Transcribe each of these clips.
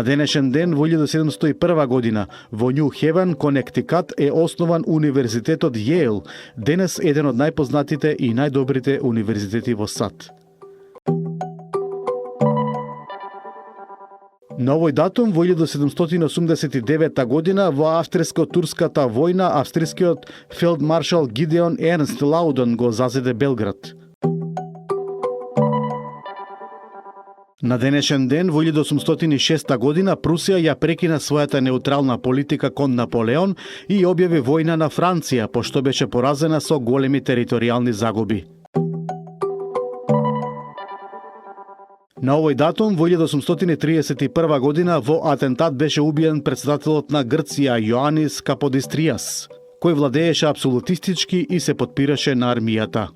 На денешен ден во 1701 година во Нью Хевен, Конектикат е основан универзитетот Јейл, денес еден од најпознатите и најдобрите универзитети во САД. На овој датум во 1789 година во австриско-турската војна австрискиот фелдмаршал Гидеон Ернст Лауден го зазеде Белград. На денешен ден во 1806 година Прусија ја прекина својата неутрална политика кон Наполеон и објави војна на Франција, пошто беше поразена со големи територијални загуби. На овој датум во 1831 година во атентат беше убиен претседателот на Грција Јоанис Каподистријас, кој владееше апсолутистички и се потпираше на армијата.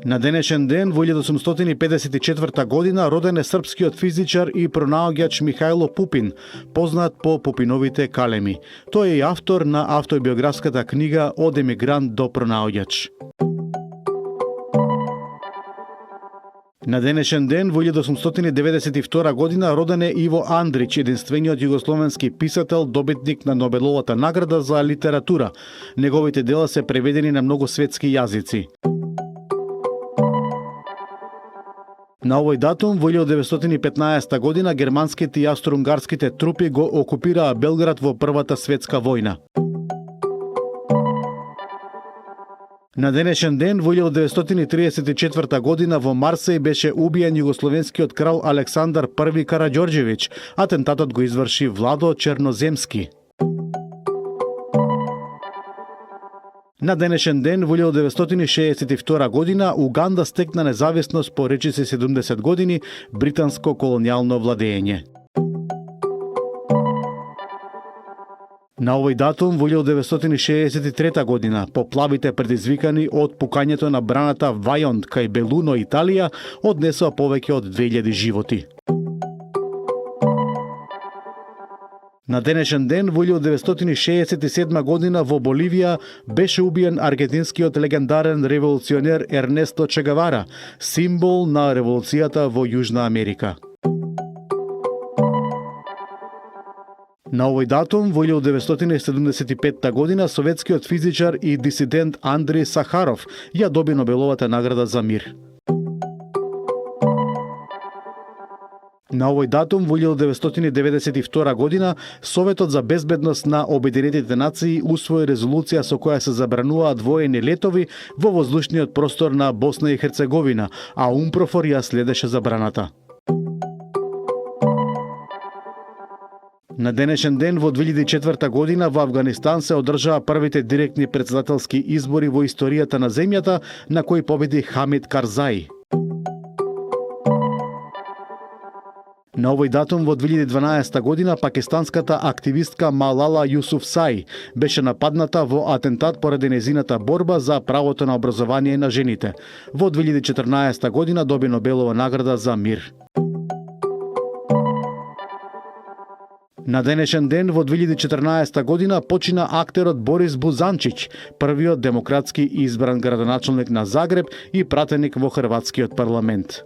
На денешен ден во 1854 година роден е српскиот физичар и пронаоѓач Михајло Пупин, познат по Пупиновите калеми. Тој е и автор на автобиографската книга Од емигрант до пронаоѓач. На денешен ден во 1892 година роден е Иво Андрич, единствениот југословенски писател, добитник на Нобеловата награда за литература. Неговите дела се преведени на многу светски јазици. На овој датум во 1915 година германските и австро-унгарските трупи го окупираа Белград во Првата светска војна. На денешен ден во 1934 година во Марсеј беше убиен југословенскиот крал Александар I Караѓорđевиќ. Атентатот го изврши Владо Черноземски. На денешен ден во 1962 година Уганда стекна независност по речиси 70 години британско колонијално владење. На овој датум во 1963 година поплавите предизвикани од пукањето на браната Вајонт кај Белуно, Италија, однесоа повеќе од 2000 животи. На денешен ден во 1967 година во Боливија беше убиен аргентинскиот легендарен револуционер Ернесто Че Гевара, символ на револуцијата во Јужна Америка. На овој датум во 1975 година советскиот физичар и дисидент Андрей Сахаров ја доби Нобеловата награда за мир. На овој датум во 1992 година Советот за безбедност на Обединетите нации усвои резолуција со која се забрануваат воени летови во воздушниот простор на Босна и Херцеговина, а УНПРОФОР ја следеше забраната. На денешен ден во 2004 година во Авганистан се одржаа првите директни претседателски избори во историјата на земјата, на кои победи Хамид Карзаи. На овој датум во 2012 година пакистанската активистка Малала Јусуфзаи беше нападната во атентат поради нејзината борба за правото на образование на жените. Во 2014 година доби Нобелова награда за мир. На денешен ден во 2014 година почина актерот Борис Бузанчиќ, првиот демократски избран градоначалник на Загреб и пратеник во Хрватскиот парламент.